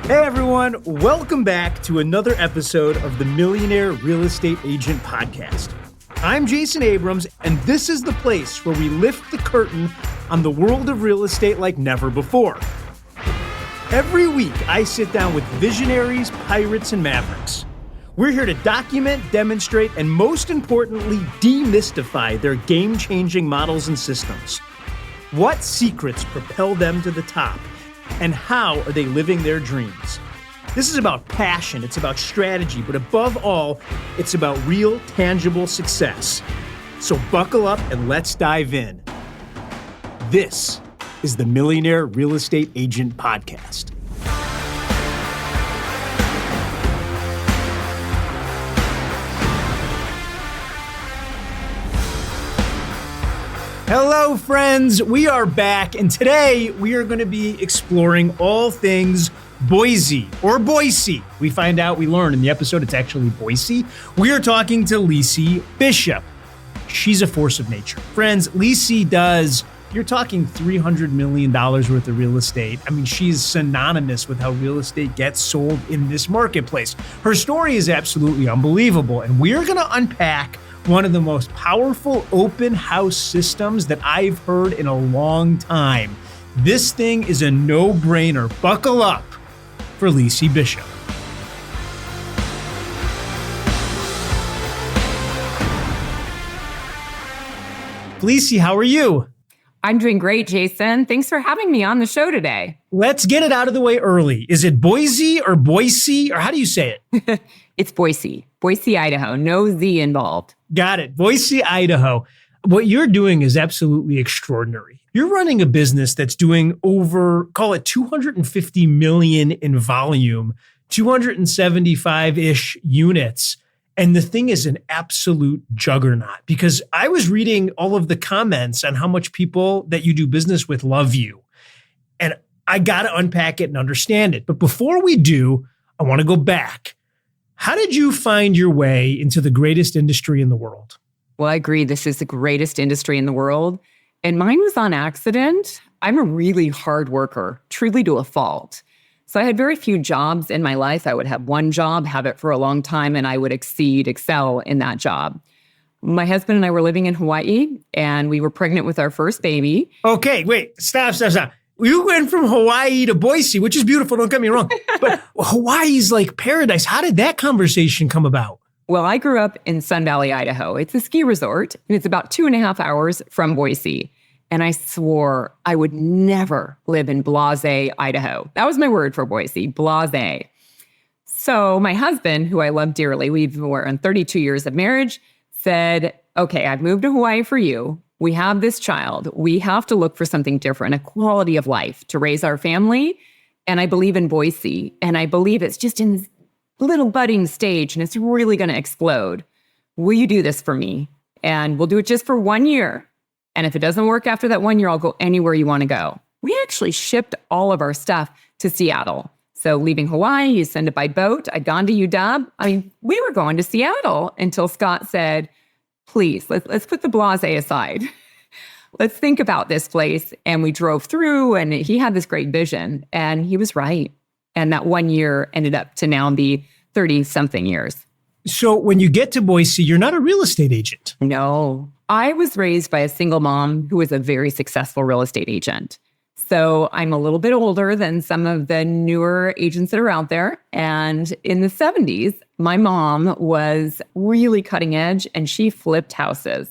Hey everyone, welcome back to another episode of the Millionaire Real Estate Agent Podcast. I'm Jason Abrams, and this is the place where we lift the curtain on the world of real estate like never before. Every week, I sit down with visionaries, pirates, and mavericks. We're here to document, demonstrate, and most importantly, demystify their game-changing models and systems. What secrets propel them to the top? And how are they living their dreams? This is about passion, it's about strategy, but above all, it's about real, tangible success. So buckle up and let's dive in. This is the Millionaire Real Estate Agent Podcast. Hello, friends. We are back, and today we are going to be exploring all things Boise, or Boise. We learn in the episode it's actually Boise. We are talking to Lysi Bishop. She's a force of nature. Friends, Lisy you're talking $300 million worth of real estate. I mean, she's synonymous with how real estate gets sold in this marketplace. Her story is absolutely unbelievable, and we're going to unpack one of the most powerful open house systems that I've heard in a long time. This thing is a no-brainer. Buckle up for Lysi Bishop. Lysi, how are you? I'm doing great, Jason. Thanks for having me on the show today. Let's get it out of the way early. Is it Boise, or how do you say it? It's Boise, Idaho. No Z involved. Got it. Boise, Idaho. What you're doing is absolutely extraordinary. You're running a business that's doing over, call it 250 million in volume, 275-ish units. And the thing is an absolute juggernaut, because I was reading all of the comments on how much people that you do business with love you. And I got to unpack it and understand it. But before we do, I want to go back. How did you find your way into the greatest industry in the world? Well, I agree. This is the greatest industry in the world. And mine was on accident. I'm a really hard worker, truly to a fault. So I had very few jobs in my life. I would have one job, have it for a long time, and I would excel in that job. My husband and I were living in Hawaii, and we were pregnant with our first baby. Okay, wait, stop. You went from Hawaii to Boise, which is beautiful, don't get me wrong. But Hawaii's like paradise. How did that conversation come about? Well, I grew up in Sun Valley, Idaho. It's a ski resort, and it's about 2.5 hours from Boise. And I swore I would never live in Blase, Idaho. That was my word for Boise, Blase. So my husband, who I love dearly, we're on 32 years of marriage, said, okay, I've moved to Hawaii for you. We have this child. We have to look for something different, a quality of life to raise our family. And I believe in Boise. And I believe it's just in this little budding stage and it's really going to explode. Will you do this for me? And we'll do it just for 1 year. And if it doesn't work after that 1 year, I'll go anywhere you want to go. We actually shipped all of our stuff to Seattle. So leaving Hawaii, you send it by boat. I'd gone to UW. We were going to Seattle until Scott said, please, let's put the blase aside. Let's think about this place. And we drove through, and he had this great vision, and he was right. And that 1 year ended up to now be 30-something years. So when you get to Boise, you're not a real estate agent. No. I was raised by a single mom who was a very successful real estate agent. So I'm a little bit older than some of the newer agents that are out there. And in the 70s, my mom was really cutting edge, and she flipped houses.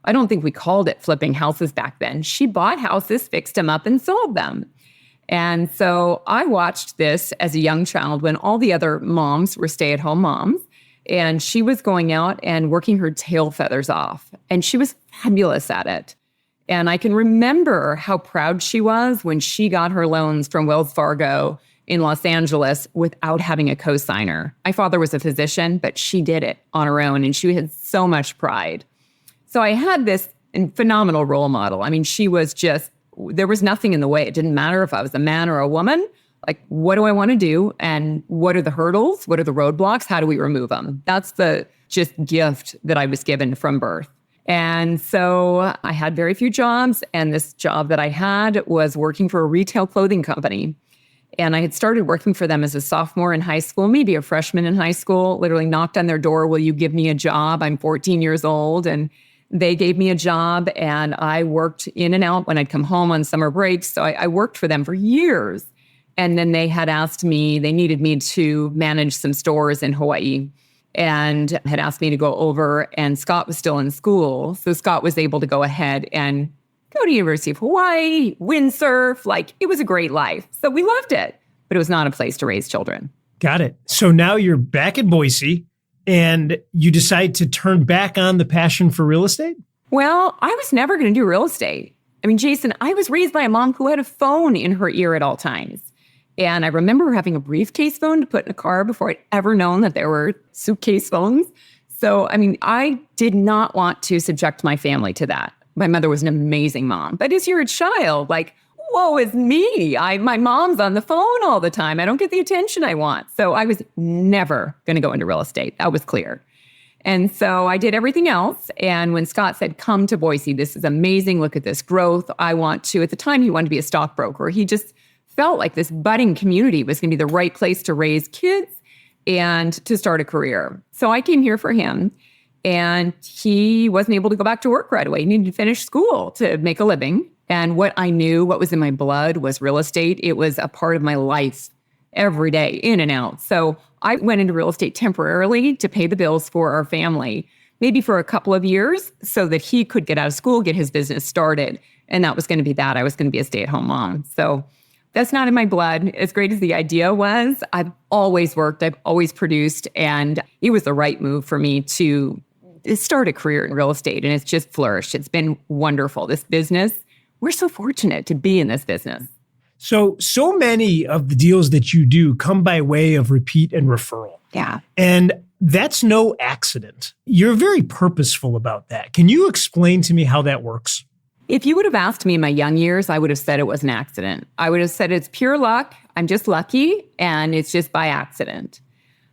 I don't think we called it flipping houses back then. She bought houses, fixed them up, and sold them. And so I watched this as a young child when all the other moms were stay-at-home moms. And she was going out and working her tail feathers off. And she was fabulous at it. And I can remember how proud she was when she got her loans from Wells Fargo in Los Angeles without having a co-signer. My father was a physician, but she did it on her own, and she had so much pride. So I had this phenomenal role model. She was just, there was nothing in the way. It didn't matter if I was a man or a woman. Like, what do I want to do? And what are the hurdles? What are the roadblocks? How do we remove them? That's the just gift that I was given from birth. And so I had very few jobs. And this job that I had was working for a retail clothing company. And I had started working for them as a sophomore in high school, maybe a freshman in high school, literally knocked on their door, will you give me a job? I'm 14 years old. And they gave me a job, and I worked in and out when I'd come home on summer breaks. So I worked for them for years. And then they had asked me, they needed me to manage some stores in Hawaii, and had asked me to go over, and Scott was still in school. So Scott was able to go ahead and go to University of Hawaii, windsurf. Like, it was a great life. So we loved it, but it was not a place to raise children. Got it. So now you're back in Boise, and you decide to turn back on the passion for real estate? Well, I was never going to do real estate. I mean, Jason, I was raised by a mom who had a phone in her ear at all times. And I remember having a briefcase phone to put in a car before I'd ever known that there were suitcase phones. So, I mean, I did not want to subject my family to that. My mother was an amazing mom. But as you're a child, like, woe is me. My mom's on the phone all the time. I don't get the attention I want. So I was never going to go into real estate. That was clear. And so I did everything else. And when Scott said, come to Boise, this is amazing. Look at this growth. I want to, at the time, he wanted to be a stockbroker. He just felt like this budding community was going to be the right place to raise kids and to start a career. So I came here for him, and he wasn't able to go back to work right away. He needed to finish school to make a living. And what I knew, what was in my blood, was real estate. It was a part of my life every day, in and out. So I went into real estate temporarily to pay the bills for our family, maybe for a couple of years, so that he could get out of school, get his business started. And that was going to be that. I was going to be a stay-at-home mom. So that's not in my blood. As great as the idea was, I've always worked, I've always produced, and it was the right move for me to start a career in real estate. And it's just flourished. It's been wonderful. This business, we're so fortunate to be in this business. So many of the deals that you do come by way of repeat and referral. Yeah. And that's no accident. You're very purposeful about that. Can you explain to me how that works? If you would have asked me in my young years, I would have said it was an accident. I would have said it's pure luck. I'm just lucky, and it's just by accident.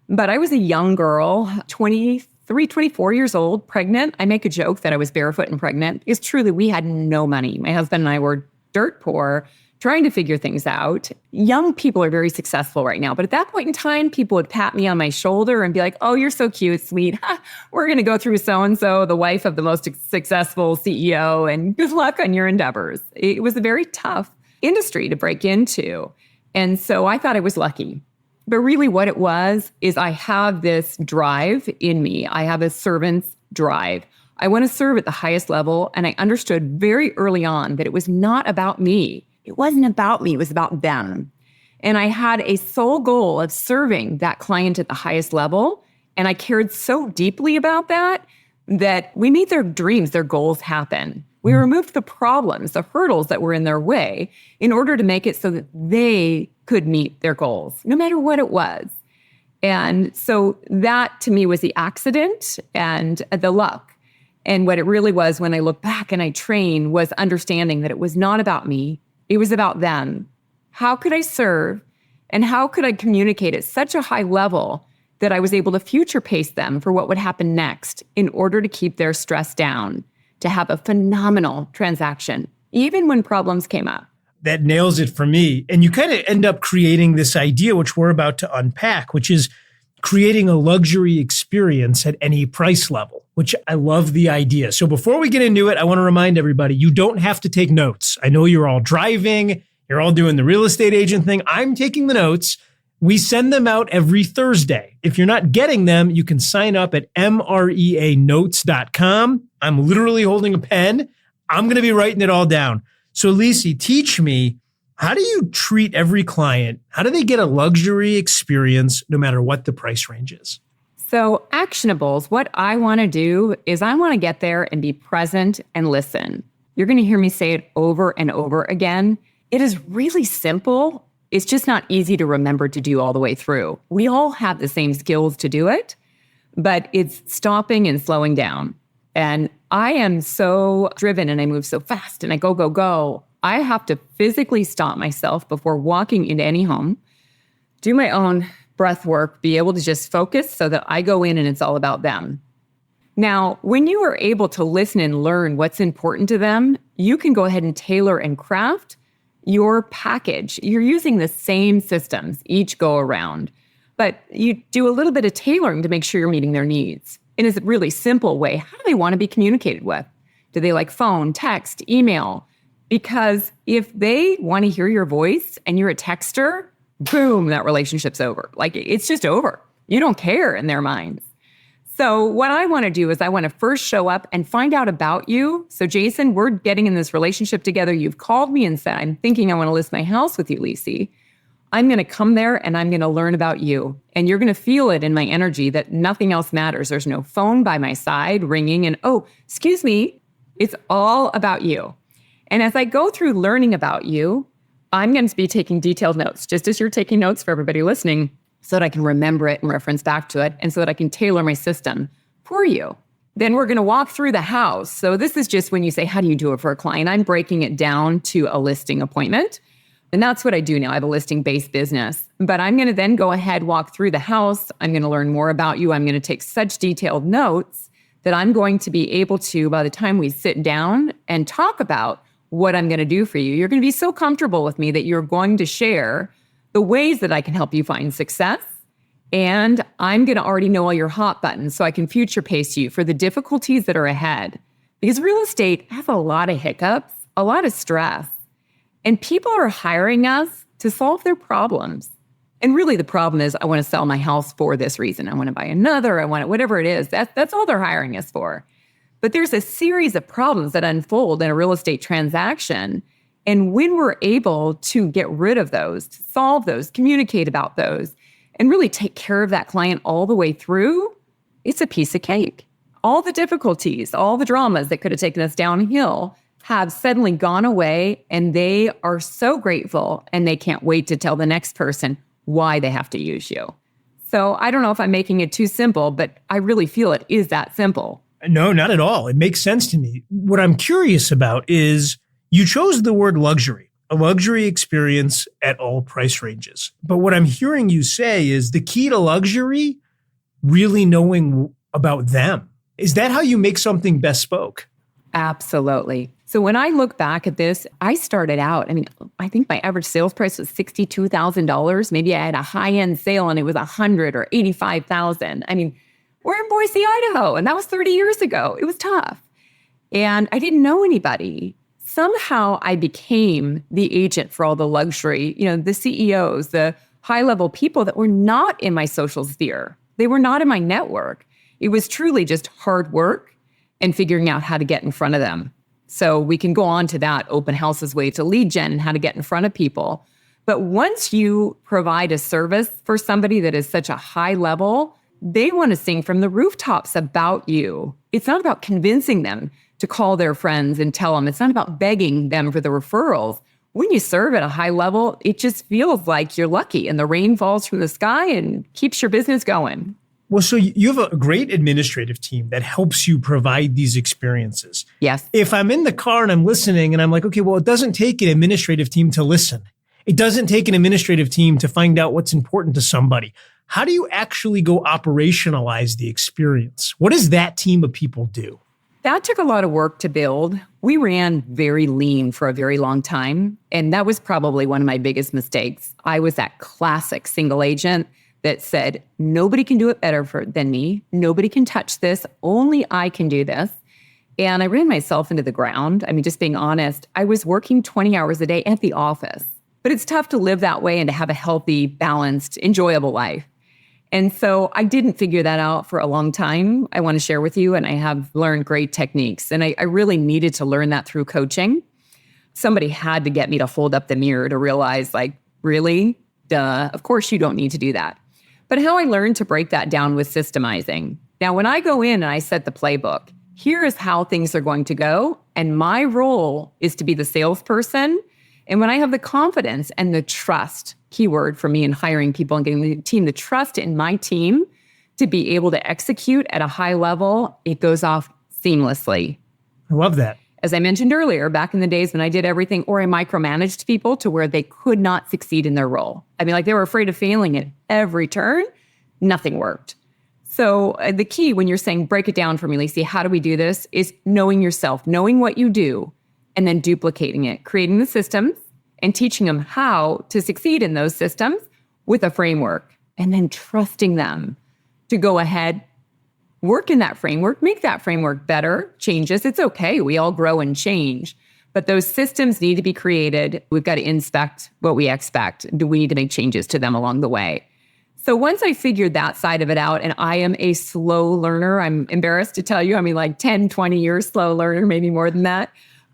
But I was a young girl, 23, 24 years old, pregnant. I make a joke that I was barefoot and pregnant because truly we had no money. My husband and I were dirt poor, trying to figure things out. Young people are very successful right now. But at that point in time, people would pat me on my shoulder and be like, oh, you're so cute, sweet. We're going to go through so-and-so, the wife of the most successful CEO, and good luck on your endeavors. It was a very tough industry to break into. And so I thought I was lucky. But really what it was is I have this drive in me. I have a servant's drive. I want to serve at the highest level. And I understood very early on that it was not about me. It wasn't about me, it was about them. And I had a sole goal of serving that client at the highest level. And I cared so deeply about that we made their dreams, their goals happen. We removed the problems, the hurdles that were in their way in order to make it so that they could meet their goals, no matter what it was. And so that to me was the accident and the luck. And what it really was when I look back and I train was understanding that it was not about me. It was about them. How could I serve, and how could I communicate at such a high level that I was able to future pace them for what would happen next in order to keep their stress down, to have a phenomenal transaction, even when problems came up. That nails it for me. And you kind of end up creating this idea, which we're about to unpack, which is creating a luxury experience at any price level, which I love the idea. So before we get into it, I want to remind everybody, you don't have to take notes. I know you're all driving, you're all doing the real estate agent thing. I'm taking the notes. We send them out every Thursday. If you're not getting them, you can sign up at MREAnotes.com. I'm literally holding a pen. I'm going to be writing it all down. So Lisy, teach me, how do you treat every client? How do they get a luxury experience no matter what the price range is? So actionables, what I want to do is I want to get there and be present and listen. You're going to hear me say it over and over again. It is really simple. It's just not easy to remember to do all the way through. We all have the same skills to do it, but it's stopping and slowing down. And I am so driven and I move so fast and I go, go, go. I have to physically stop myself before walking into any home, do my own breath work, be able to just focus so that I go in and it's all about them. Now, when you are able to listen and learn what's important to them, you can go ahead and tailor and craft your package. You're using the same systems each go around, but you do a little bit of tailoring to make sure you're meeting their needs in a really simple way. How do they want to be communicated with? Do they like phone, text, email? Because if they want to hear your voice and you're a texter, boom, that relationship's over. Like, it's just over. You don't care in their minds. So what I want to do is I want to first show up and find out about you. So Jason, we're getting in this relationship together. You've called me and said, I'm thinking I want to list my house with you, Lisy. I'm going to come there and I'm going to learn about you. And you're going to feel it in my energy that nothing else matters. There's no phone by my side ringing and, oh, excuse me. It's all about you. And as I go through learning about you, I'm going to be taking detailed notes, just as you're taking notes for everybody listening, so that I can remember it and reference back to it, and so that I can tailor my system for you. Then we're going to walk through the house. So this is just when you say, how do you do it for a client? I'm breaking it down to a listing appointment. And that's what I do now. I have a listing-based business. But I'm going to then go ahead, walk through the house. I'm going to learn more about you. I'm going to take such detailed notes that I'm going to be able to, by the time we sit down and talk about what I'm going to do for you, you're going to be so comfortable with me that you're going to share the ways that I can help you find success. And I'm going to already know all your hot buttons so I can future pace you for the difficulties that are ahead. Because real estate has a lot of hiccups, a lot of stress, and people are hiring us to solve their problems. And really the problem is, I want to sell my house for this reason. I want to buy another. I want it, whatever it is. That's all they're hiring us for. But there's a series of problems that unfold in a real estate transaction. And when we're able to get rid of those, to solve those, communicate about those, and really take care of that client all the way through, it's a piece of cake. All the difficulties, all the dramas that could have taken us downhill have suddenly gone away, and they are so grateful, and they can't wait to tell the next person why they have to use you. So I don't know if I'm making it too simple, but I really feel it is that simple. No, not at all. It makes sense to me. What I'm curious about is you chose the word luxury, a luxury experience at all price ranges. But what I'm hearing you say is the key to luxury, really knowing about them. Is that how you make something bespoke? Absolutely. So when I look back at this, I started out, I think my average sales price was $62,000. Maybe I had a high-end sale and it was $100,000 or $85,000. We're in Boise, Idaho, and that was 30 years ago. It was tough. And I didn't know anybody. Somehow I became the agent for all the luxury, the CEOs, the high-level people that were not in my social sphere. They were not in my network. It was truly just hard work and figuring out how to get in front of them. So we can go on to that open houses way to lead gen and how to get in front of people. But once you provide a service for somebody that is such a high level, they want to sing from the rooftops about you. It's not about convincing them to call their friends and tell them. It's not about begging them for the referrals. When you serve at a high level, it just feels like you're lucky and the rain falls from the sky and keeps your business going. Well, so you have a great administrative team that helps you provide these experiences. Yes. If I'm in the car and I'm listening and I'm like, okay, well, it doesn't take an administrative team to listen. It doesn't take an administrative team to find out what's important to somebody. How do you actually go operationalize the experience? What does that team of people do? That took a lot of work to build. We ran very lean for a very long time. And that was probably one of my biggest mistakes. I was that classic single agent that said, nobody can do it better than me. Nobody can touch this. Only I can do this. And I ran myself into the ground. Just being honest, I was working 20 hours a day at the office. But it's tough to live that way and to have a healthy, balanced, enjoyable life. And so I didn't figure that out for a long time. I want to share with you, and I have learned great techniques. And I really needed to learn that through coaching. Somebody had to get me to hold up the mirror to realize, really? Duh, of course you don't need to do that. But how I learned to break that down was systemizing. Now, when I go in and I set the playbook, here is how things are going to go. And my role is to be the salesperson. And when I have the confidence and the trust, keyword for me in hiring people and getting the team, the trust in my team to be able to execute at a high level, it goes off seamlessly. I love that. As I mentioned earlier, back in the days when I did everything or I micromanaged people to where they could not succeed in their role. They were afraid of failing at every turn. Nothing worked. So the key when you're saying, break it down for me, Lisy, how do we do this, is knowing yourself, knowing what you do, and then duplicating it, creating the systems, and teaching them how to succeed in those systems with a framework, and then trusting them to go ahead, work in that framework, make that framework better, changes. It's okay. We all grow and change. But those systems need to be created. We've got to inspect what we expect. Do we need to make changes to them along the way? So once I figured that side of it out, and I am a slow learner, I'm embarrassed to tell you, I mean, like 10, 20 years slow learner, maybe more than that.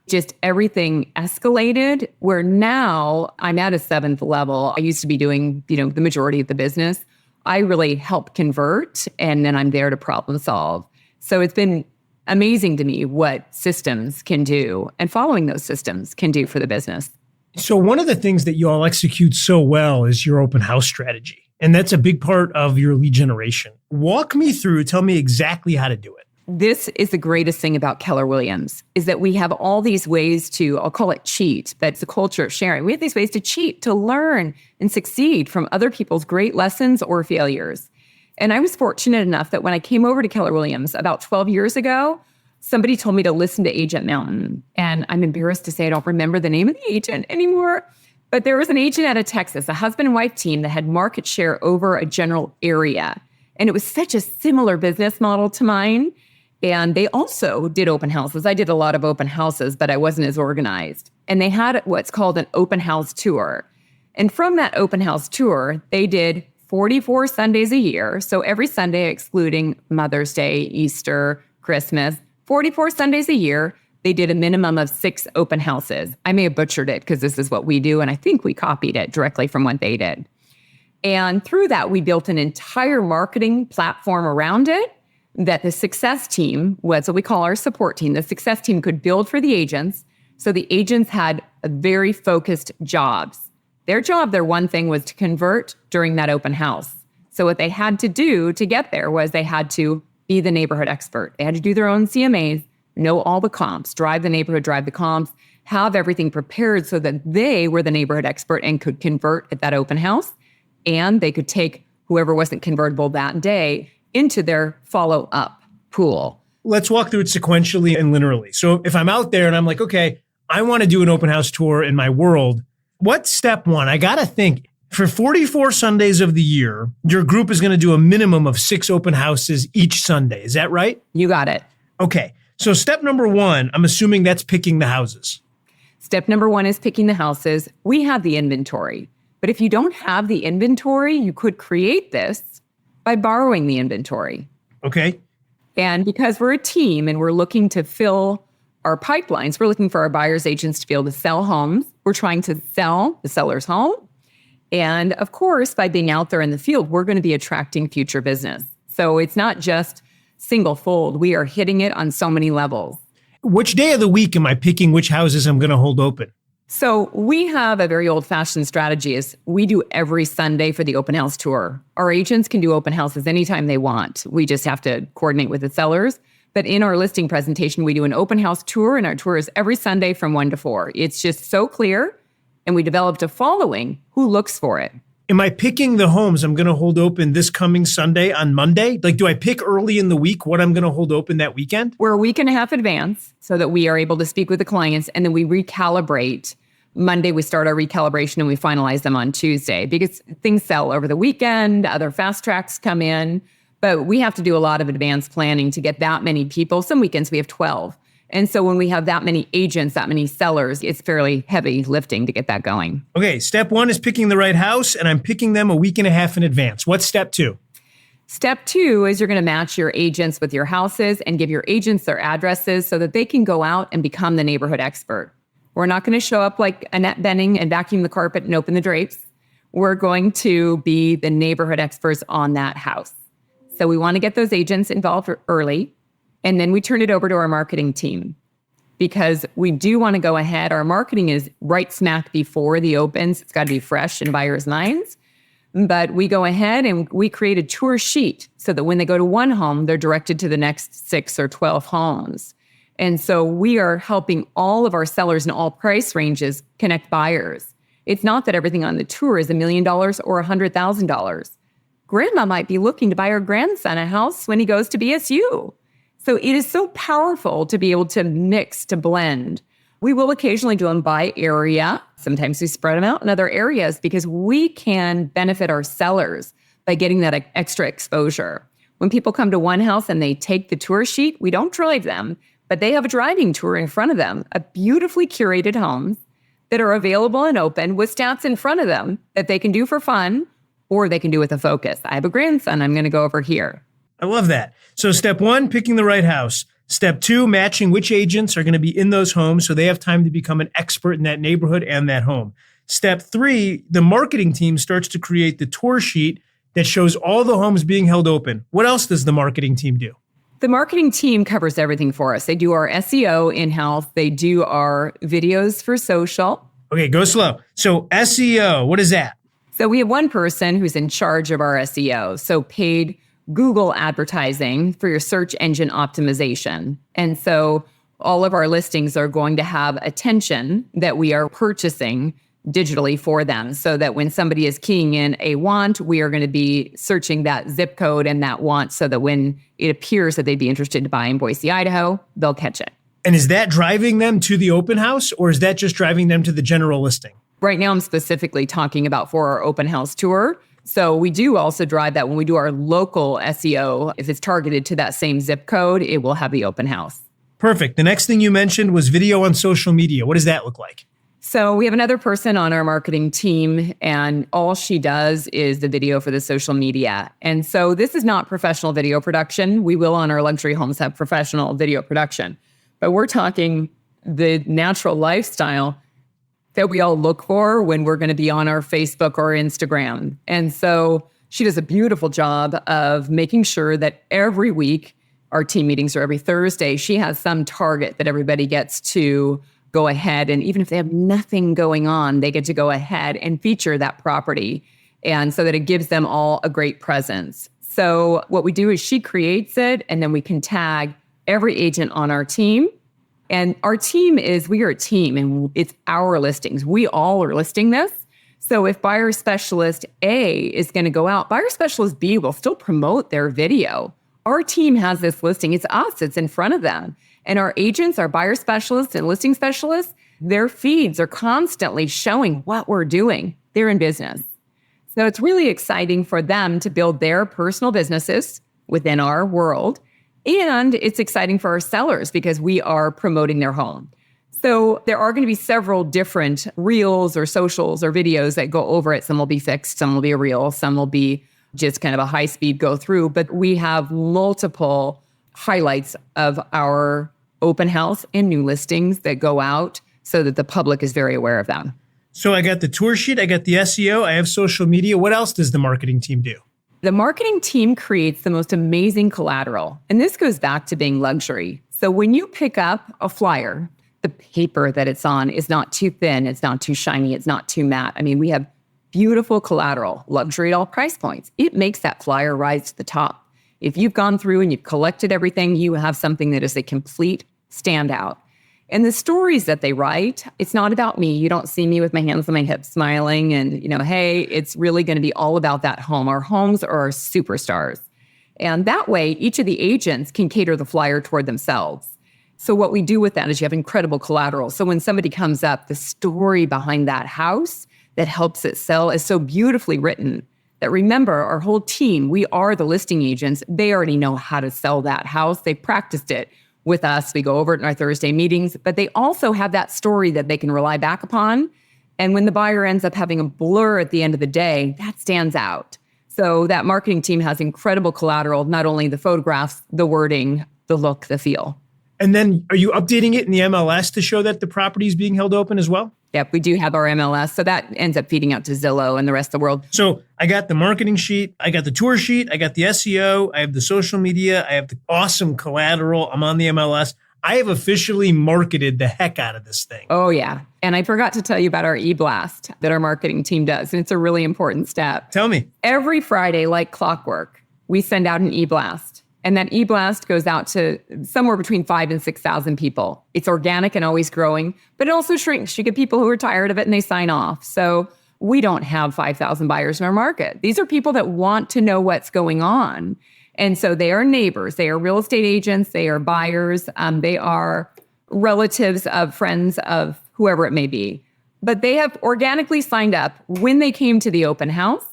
Just everything escalated where now I'm at a 7th level. I used to be doing, the majority of the business. I really help convert, and then I'm there to problem solve. So it's been amazing to me what systems can do and following those systems can do for the business. So one of the things that you all execute so well is your open house strategy. And that's a big part of your lead generation. Walk me through, tell me exactly how to do it. This is the greatest thing about Keller Williams, is that we have all these ways to, I'll call it cheat, but it's a culture of sharing. We have these ways to cheat, to learn and succeed from other people's great lessons or failures. And I was fortunate enough that when I came over to Keller Williams about 12 years ago, somebody told me to listen to Agent Mountain. And I'm embarrassed to say I don't remember the name of the agent anymore. But there was an agent out of Texas, a husband and wife team that had market share over a general area. And it was such a similar business model to mine. And they also did open houses. I did a lot of open houses, but I wasn't as organized. And they had what's called an open house tour. And from that open house tour, they did 44 Sundays a year. So every Sunday, excluding Mother's Day, Easter, Christmas, 44 Sundays a year, they did a minimum of 6 open houses. I may have butchered it because this is what we do, and I think we copied it directly from what they did. And through that, we built an entire marketing platform around it that the success team, what we call our support team, the success team could build for the agents. So the agents had a very focused jobs. Their one thing was to convert during that open house. So what they had to do to get there was they had to be the neighborhood expert. They had to do their own CMAs, know all the comps, drive the neighborhood, drive the comps, have everything prepared so that they were the neighborhood expert and could convert at that open house. And they could take whoever wasn't convertible that day into their follow-up pool. Let's walk through it sequentially and linearly. So if I'm out there and I'm like, okay, I want to do an open house tour in my world, what's step one? I got to think, for 44 Sundays of the year, your group is going to do a minimum of 6 open houses each Sunday. Is that right? You got it. Okay. So step number 1, I'm assuming that's picking the houses. Step number 1 is picking the houses. We have the inventory. But if you don't have the inventory, you could create this by borrowing the inventory. Okay. And because we're a team and we're looking to fill our pipelines, we're looking for our buyers agents to be able to sell homes. We're trying to sell the seller's home. And of course, by being out there in the field, we're going to be attracting future business. So it's not just single fold. We are hitting it on so many levels. Which day of the week am I picking which houses I'm going to hold open? So we have a very old-fashioned strategy is we do every Sunday for the open house tour. Our agents can do open houses anytime they want. We just have to coordinate with the sellers. But in our listing presentation, we do an open house tour, and our tour is every Sunday from 1 to 4. It's just so clear. And we developed a following who looks for it. Am I picking the homes I'm going to hold open this coming Sunday on Monday? Like, do I pick early in the week what I'm going to hold open that weekend? We're a week and a half advance so that we are able to speak with the clients, and then we recalibrate. Monday, we start our recalibration and we finalize them on Tuesday because things sell over the weekend, other fast tracks come in, but we have to do a lot of advanced planning to get that many people. Some weekends we have 12. And so when we have that many agents, that many sellers, it's fairly heavy lifting to get that going. Okay, step 1 is picking the right house, and I'm picking them a week and a half in advance. What's step 2? Step 2 is you're going to match your agents with your houses and give your agents their addresses so that they can go out and become the neighborhood expert. We're not going to show up like Annette Bening and vacuum the carpet and open the drapes. We're going to be the neighborhood experts on that house. So we want to get those agents involved early. And then we turn it over to our marketing team because we do want to go ahead. Our marketing is right smack before the opens. It's got to be fresh in buyers' minds. But we go ahead and we create a tour sheet so that when they go to one home, they're directed to the next 6 or 12 homes. And so we are helping all of our sellers in all price ranges connect buyers. It's not that everything on the tour is $1 million or $100,000. Grandma might be looking to buy her grandson a house when he goes to BSU. So it is so powerful to be able to mix, to blend We will occasionally do them by area. Sometimes we spread them out in other areas because we can benefit our sellers by getting that extra exposure. When people come to one house and they take the tour sheet, we don't drive them, but they have a driving tour in front of them, a beautifully curated homes that are available and open with stats in front of them that they can do for fun or they can do with a focus. I have a grandson, I'm going to go over here. I love that. So step 1, picking the right house. Step 2, matching which agents are going to be in those homes so they have time to become an expert in that neighborhood and that home. Step 3, the marketing team starts to create the tour sheet that shows all the homes being held open. What else does the marketing team do? The marketing team covers everything for us. They do our SEO in-house. They do our videos for social. Okay, go slow. So SEO, what is that? So we have one person who's in charge of our SEO. So paid Google advertising for your search engine optimization. And so all of our listings are going to have attention that we are purchasing digitally for them so that when somebody is keying in a want, we are going to be searching that zip code and that want so that when it appears that they'd be interested to buy in Boise, Idaho, they'll catch it. And is that driving them to the open house or is that just driving them to the general listing? Right now, I'm specifically talking about for our open house tour. So we do also drive that when we do our local SEO. If it's targeted to that same zip code, it will have the open house. Perfect. The next thing you mentioned was video on social media. What does that look like? So we have another person on our marketing team, and all she does is the video for the social media. And so this is not professional video production. We will on our luxury homes have professional video production, but we're talking the natural lifestyle that we all look for when we're going to be on our Facebook or Instagram. And so she does a beautiful job of making sure that every week, our team meetings are every Thursday, she has some target that everybody gets to go ahead. And even if they have nothing going on, they get to go ahead and feature that property. And so that it gives them all a great presence. So what we do is she creates it, and then we can tag every agent on our team. And our team we are a team, and it's our listings. We all are listing this. So if buyer specialist A is going to go out, buyer specialist B will still promote their video. Our team has this listing. It's us. It's in front of them. And our agents, our buyer specialists and listing specialists, their feeds are constantly showing what we're doing. They're in business. So it's really exciting for them to build their personal businesses within our world. And it's exciting for our sellers because we are promoting their home. So there are going to be several different reels or socials or videos that go over it. Some will be fixed, some will be a reel, some will be just kind of a high speed go through. But we have multiple highlights of our open house and new listings that go out so that the public is very aware of them. So I got the tour sheet, I got the SEO, I have social media. What else does the marketing team do? The marketing team creates the most amazing collateral. And this goes back to being luxury. So when you pick up a flyer, the paper that it's on is not too thin, it's not too shiny, it's not too matte. I mean, we have beautiful collateral, luxury at all price points. It makes that flyer rise to the top. If you've gone through and you've collected everything, you have something that is a complete standout. And the stories that they write, it's not about me. You don't see me with my hands on my hips smiling and, hey, it's really going to be all about that home. Our homes are our superstars. And that way, each of the agents can cater the flyer toward themselves. So what we do with that is you have incredible collateral. So when somebody comes up, the story behind that house that helps it sell is so beautifully written that remember, our whole team, we are the listing agents. They already know how to sell that house. They practiced it with us. We go over it in our Thursday meetings, but they also have that story that they can rely back upon. And when the buyer ends up having a blur at the end of the day, that stands out. So that marketing team has incredible collateral, not only the photographs, the wording, the look, the feel. And then are you updating it in the MLS to show that the property is being held open as well? Yep, we do have our MLS. So that ends up feeding out to Zillow and the rest of the world. So I got the marketing sheet, I got the tour sheet, I got the SEO, I have the social media, I have the awesome collateral, I'm on the MLS. I have officially marketed the heck out of this thing. Oh, yeah. And I forgot to tell you about our e-blast that our marketing team does. And it's a really important step. Tell me. Every Friday, like clockwork, we send out an e-blast. And that e-blast goes out to somewhere between 5,000 and 6,000 people. It's organic and always growing, but it also shrinks. You get people who are tired of it and they sign off. So we don't have 5,000 buyers in our market. These are people that want to know what's going on. And so they are neighbors. They are real estate agents. They are buyers. They are relatives of friends of whoever it may be. But they have organically signed up when they came to the open house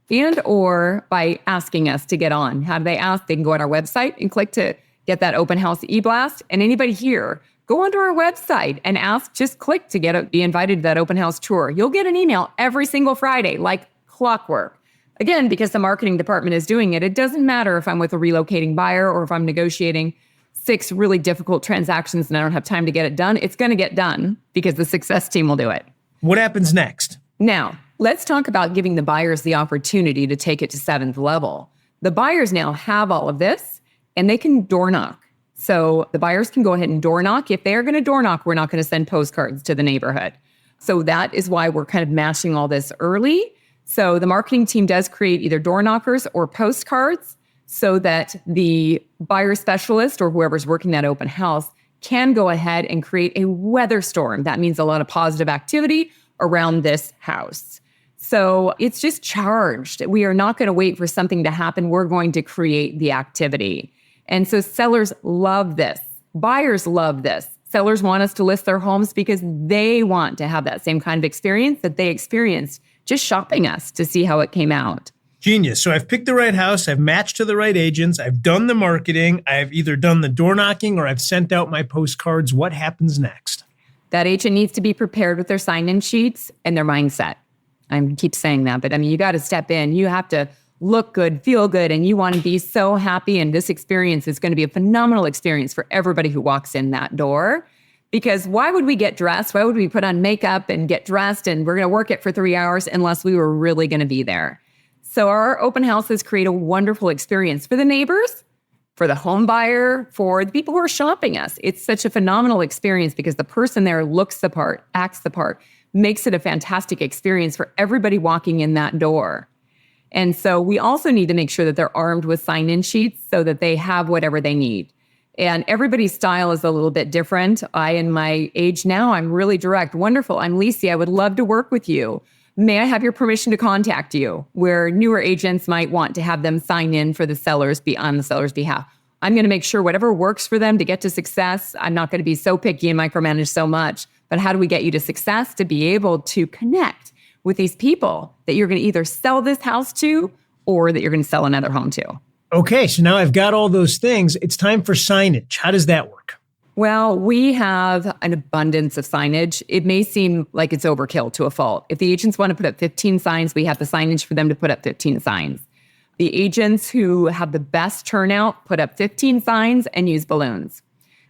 and or by asking us to get on. How do they ask? They can go on our website and click to get that open house e-blast. And anybody here, go onto our website and ask, just click to be invited to that open house tour. You'll get an email every single Friday, like clockwork. Again, because the marketing department is doing it, it doesn't matter if I'm with a relocating buyer or if I'm negotiating 6 really difficult transactions and I don't have time to get it done. It's going to get done because the success team will do it. What happens next? Now, let's talk about giving the buyers the opportunity to take it to 7th level. The buyers now have all of this and they can door knock. So the buyers can go ahead and door knock. If they are going to door knock, we're not going to send postcards to the neighborhood. So that is why we're kind of mashing all this early. So the marketing team does create either door knockers or postcards so that the buyer specialist or whoever's working that open house can go ahead and create a weather storm. That means a lot of positive activity around this house. So it's just charged. We are not going to wait for something to happen. We're going to create the activity. And so sellers love this. Buyers love this. Sellers want us to list their homes because they want to have that same kind of experience that they experienced just shopping us to see how it came out. Genius. So I've picked the right house, I've matched to the right agents, I've done the marketing, I've either done the door knocking or I've sent out my postcards. What happens next? That agent needs to be prepared with their sign-in sheets and their mindset. I keep saying that, but I mean, you got to step in. You have to look good, feel good, and you want to be so happy. And this experience is going to be a phenomenal experience for everybody who walks in that door. Because why would we get dressed? Why would we put on makeup and get dressed and we're going to work it for 3 hours unless we were really going to be there? So our open houses create a wonderful experience for the neighbors, for the home buyer, for the people who are shopping us. It's such a phenomenal experience because the person there looks the part, acts the part, makes it a fantastic experience for everybody walking in that door. And so we also need to make sure that they're armed with sign-in sheets so that they have whatever they need. And everybody's style is a little bit different. In my age now, I'm really direct. Wonderful. I'm Lisy. I would love to work with you. May I have your permission to contact you? Where newer agents might want to have them sign in for the sellers on the seller's behalf. I'm going to make sure whatever works for them to get to success. I'm not going to be so picky and micromanage so much. But how do we get you to success to be able to connect with these people that you're going to either sell this house to or that you're going to sell another home to? Okay, so now I've got all those things. It's time for signage. How does that work? Well, we have an abundance of signage. It may seem like it's overkill to a fault. If the agents want to put up 15 signs, we have the signage for them to put up 15 signs. The agents who have the best turnout put up 15 signs and use balloons.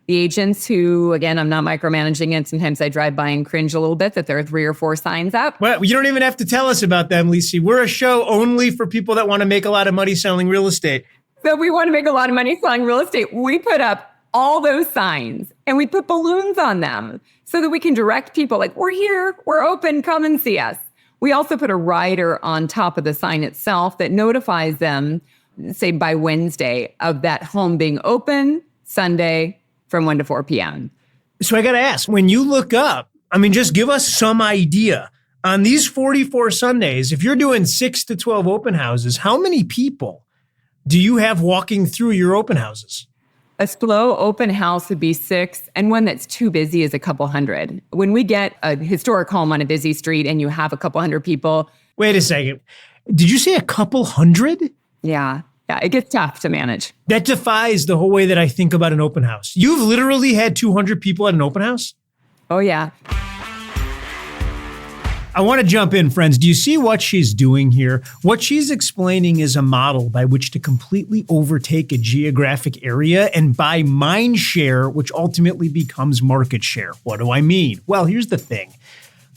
The agents who, again, I'm not micromanaging it. Sometimes I drive by and cringe a little bit that there are 3 or 4 signs up. Well, you don't even have to tell us about them, Lisy. We're a show only for people that want to make a lot of money selling real estate. So we want to make a lot of money selling real estate. We put up all those signs and we put balloons on them so that we can direct people like, we're here, we're open, come and see us. We also put a rider on top of the sign itself that notifies them, say by Wednesday, of that home being open Sunday from 1 to 4 p.m. So I got to ask, when you look up, just give us some idea. On these 44 Sundays, if you're doing 6 to 12 open houses, how many people do you have walking through your open houses? A slow open house would be 6, and one that's too busy is a couple hundred. When we get a historic home on a busy street and you have a couple hundred people. Wait a second. Did you say a couple hundred? Yeah, it gets tough to manage. That defies the whole way that I think about an open house. You've literally had 200 people at an open house? Oh, yeah. I want to jump in, friends. Do you see what she's doing here? What she's explaining is a model by which to completely overtake a geographic area and buy mind share, which ultimately becomes market share. What do I mean? Well, here's the thing.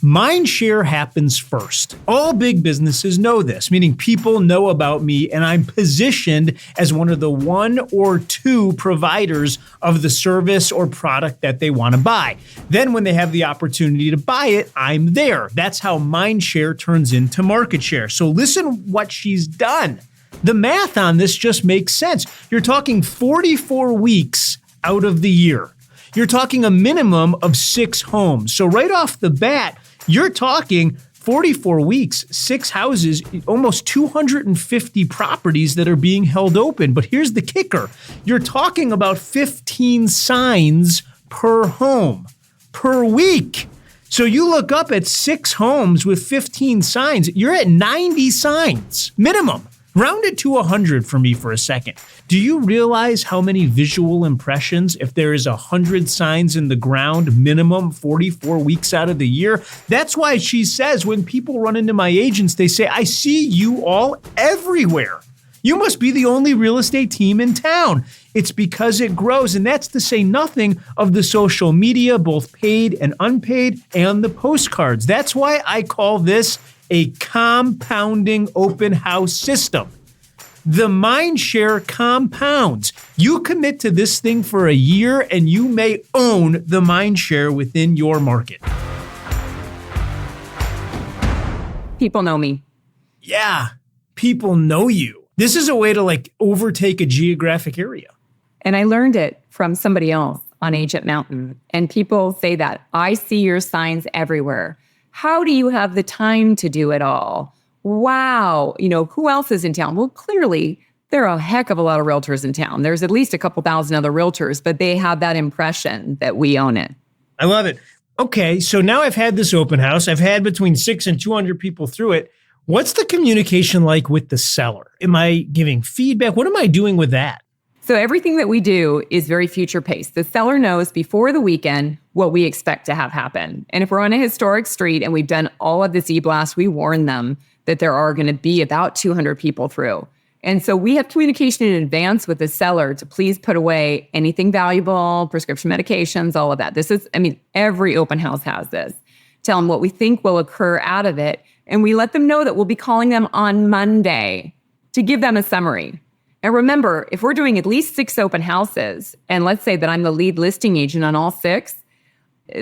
Mind share happens first. All big businesses know this, meaning people know about me and I'm positioned as one of the 1 or 2 providers of the service or product that they want to buy. Then when they have the opportunity to buy it, I'm there. That's how mind share turns into market share. So listen what she's done. The math on this just makes sense. You're talking 44 weeks out of the year. You're talking a minimum of 6 homes. So right off the bat, you're talking 44 weeks, 6 houses, almost 250 properties that are being held open. But here's the kicker. You're talking about 15 signs per home, per week. So you look up at 6 homes with 15 signs, you're at 90 signs, minimum. Round it to 100 for me for a second. Do you realize how many visual impressions, if there is 100 signs in the ground, minimum 44 weeks out of the year? That's why she says when people run into my agents, they say, I see you all everywhere. You must be the only real estate team in town. It's because it grows, and that's to say nothing of the social media, both paid and unpaid, and the postcards. That's why I call this a compounding open house system. The mind share compounds. You commit to this thing for a year, and you may own the mind share within your market. People know me. Yeah, people know you. This is a way to overtake a geographic area. And I learned it from somebody else on Agent Mountain. And people say that, I see your signs everywhere. How do you have the time to do it all? Wow. Who else is in town? Well, clearly, there are a heck of a lot of realtors in town. There's at least a couple thousand other realtors, but they have that impression that we own it. I love it. Okay, so now I've had this open house. I've had between 6 and 200 people through it. What's the communication like with the seller? Am I giving feedback? What am I doing with that? So everything that we do is very future-paced. The seller knows before the weekend what we expect to have happen. And if we're on a historic street and we've done all of this e-blast, we warn them that there are going to be about 200 people through. And so we have communication in advance with the seller to please put away anything valuable, prescription medications, all of that. Every open house has this. Tell them what we think will occur out of it. And we let them know that we'll be calling them on Monday to give them a summary. And remember, if we're doing at least 6 open houses, and let's say that I'm the lead listing agent on all 6,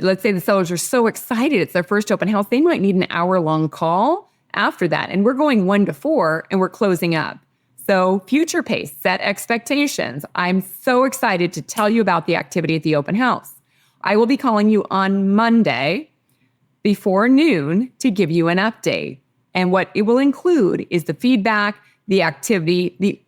let's say the sellers are so excited it's their first open house, they might need an hour-long call after that. And we're going 1 to 4, and we're closing up. So future pace, set expectations. I'm so excited to tell you about the activity at the open house. I will be calling you on Monday before noon to give you an update. And what it will include is the feedback, the activity, the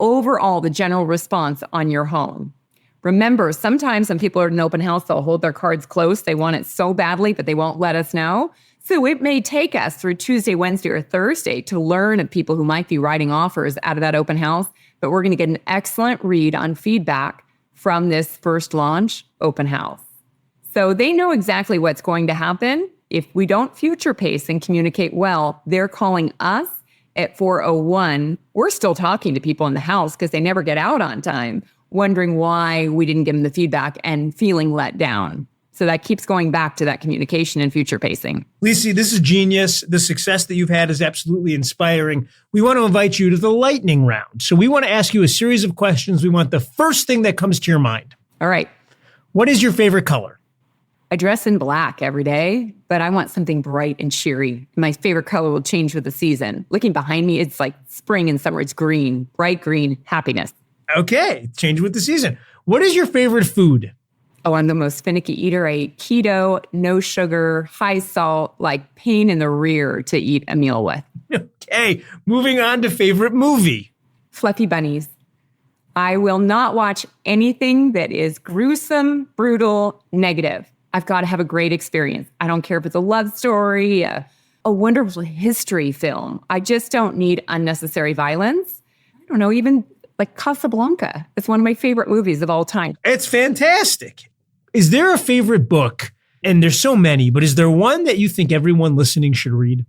general response on your home. Remember, sometimes when people are at an open house, they'll hold their cards close. They want it so badly, but they won't let us know. So it may take us through Tuesday, Wednesday, or Thursday to learn of people who might be writing offers out of that open house, but we're going to get an excellent read on feedback from this first launch open house. So they know exactly what's going to happen. If we don't future pace and communicate well, they're calling us at 4:01. We're still talking to people in the house because they never get out on time, wondering why we didn't give them the feedback and feeling let down. So that keeps going back to that communication and future pacing. Lisy, this is genius. The success that you've had is absolutely inspiring. We want to invite you to the lightning round. So we want to ask you a series of questions. We want the first thing that comes to your mind. All right. What is your favorite color? I dress in black every day, but I want something bright and cheery. My favorite color will change with the season. Looking behind me, it's like spring and summer. It's green, bright green, happiness. Okay, change with the season. What is your favorite food? Oh, I'm the most finicky eater. I eat keto, no sugar, high salt, like pain in the rear to eat a meal with. Okay, moving on to favorite movie. Fluffy bunnies. I will not watch anything that is gruesome, brutal, negative. I've got to have a great experience. I don't care if it's a love story, a wonderful history film. I just don't need unnecessary violence. I don't know, even like Casablanca. It's one of my favorite movies of all time. It's fantastic. Is there a favorite book? And there's so many, but is there one that you think everyone listening should read?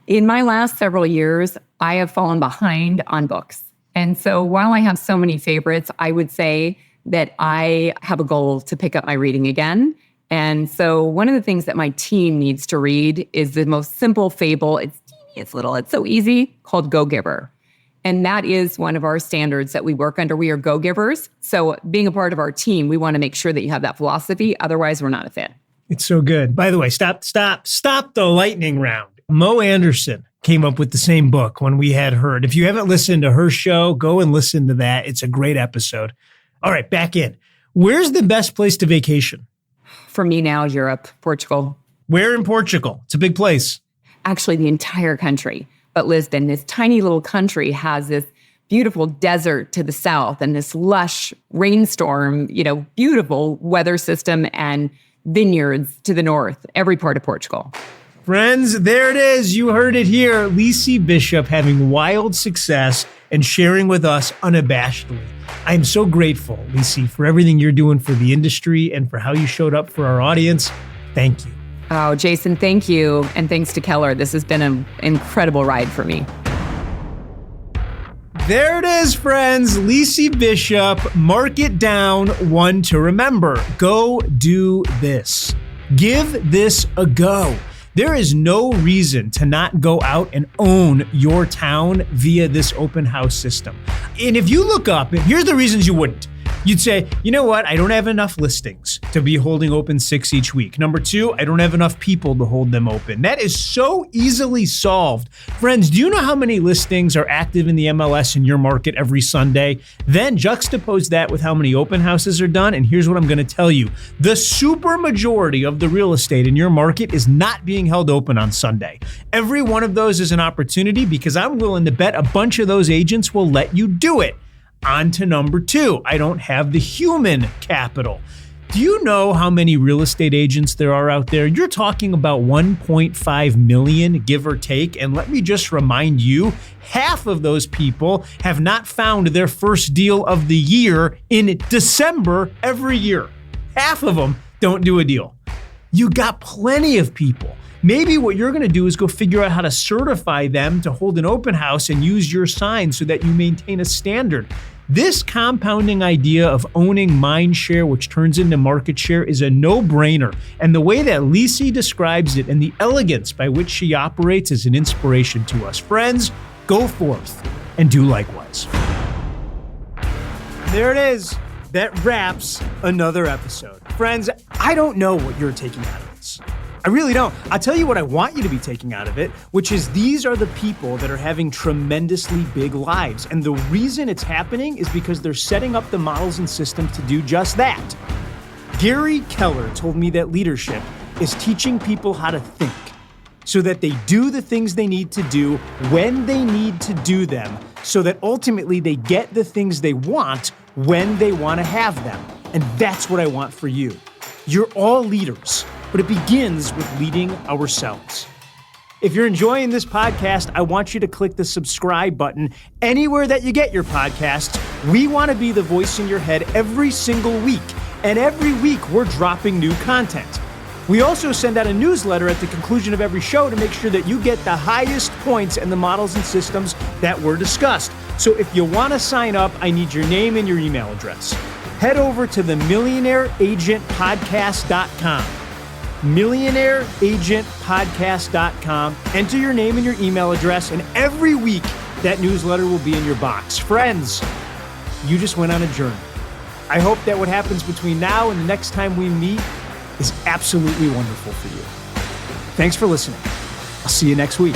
In my last several years, I have fallen behind on books. And so while I have so many favorites, I would say that I have a goal to pick up my reading again. And so one of the things that my team needs to read is the most simple fable. It's teeny, it's little, it's so easy, called Go Giver. And that is one of our standards that we work under. We are go-givers. So being a part of our team, we want to make sure that you have that philosophy. Otherwise, we're not a fit. It's so good. By the way, stop the lightning round. Mo Anderson came up with the same book when we had her. If you haven't listened to her show, go and listen to that. It's a great episode. All right, back in. Where's the best place to vacation? For me now, Europe, Portugal. Where in Portugal? It's a big place. Actually, the entire country. But Lisbon, this tiny little country, has this beautiful desert to the south and this lush rainstorm, beautiful weather system and vineyards to the north, every part of Portugal. Friends, there it is. You heard it here. Lysi Bishop having wild success and sharing with us unabashedly. I am so grateful, Lisy, for everything you're doing for the industry and for how you showed up for our audience. Thank you. Oh, Jason, thank you. And thanks to Keller. This has been an incredible ride for me. There it is, friends. Lysi Bishop, mark it down, one to remember. Go do this. Give this a go. There is no reason to not go out and own your town via this open house system. And if you look up, and here's the reasons you wouldn't. You'd say, you know what? I don't have enough listings to be holding open 6 each week. Number 2, I don't have enough people to hold them open. That is so easily solved. Friends, do you know how many listings are active in the MLS in your market every Sunday? Then juxtapose that with how many open houses are done. And here's what I'm going to tell you. The super majority of the real estate in your market is not being held open on Sunday. Every one of those is an opportunity because I'm willing to bet a bunch of those agents will let you do it. On to number 2, I don't have the human capital. Do you know how many real estate agents there are out there? You're talking about 1.5 million, give or take. And let me just remind you, half of those people have not found their first deal of the year in December every year. Half of them don't do a deal. You got plenty of people. Maybe what you're going to do is go figure out how to certify them to hold an open house and use your sign so that you maintain a standard. This compounding idea of owning mind share, which turns into market share, is a no-brainer. And the way that Lisy describes it and the elegance by which she operates is an inspiration to us. Friends, go forth and do likewise. There it is. That wraps another episode. Friends, I don't know what you're taking out of this. I really don't. I'll tell you what I want you to be taking out of it, which is these are the people that are having tremendously big lives. And the reason it's happening is because they're setting up the models and systems to do just that. Gary Keller told me that leadership is teaching people how to think so that they do the things they need to do when they need to do them, so that ultimately they get the things they want when they want to have them. And that's what I want for you. You're all leaders, but it begins with leading ourselves. If you're enjoying this podcast, I want you to click the subscribe button anywhere that you get your podcasts. We want to be the voice in your head every single week, and every week we're dropping new content. We also send out a newsletter at the conclusion of every show to make sure that you get the highest points in the models and systems that were discussed. So if you want to sign up, I need your name and your email address. Head over to the millionaireagentpodcast.com. millionaireagentpodcast.com. Enter your name and your email address, and every week that newsletter will be in your box. Friends, you just went on a journey. I hope that what happens between now and the next time we meet is absolutely wonderful for you. Thanks for listening. I'll see you next week.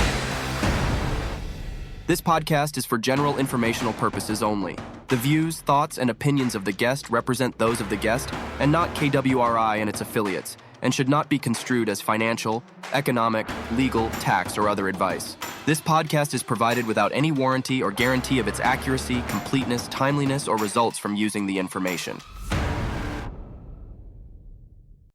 This podcast is for general informational purposes only. The views, thoughts, and opinions of the guest represent those of the guest and not KWRI and its affiliates, and should not be construed as financial, economic, legal, tax, or other advice. This podcast is provided without any warranty or guarantee of its accuracy, completeness, timeliness, or results from using the information.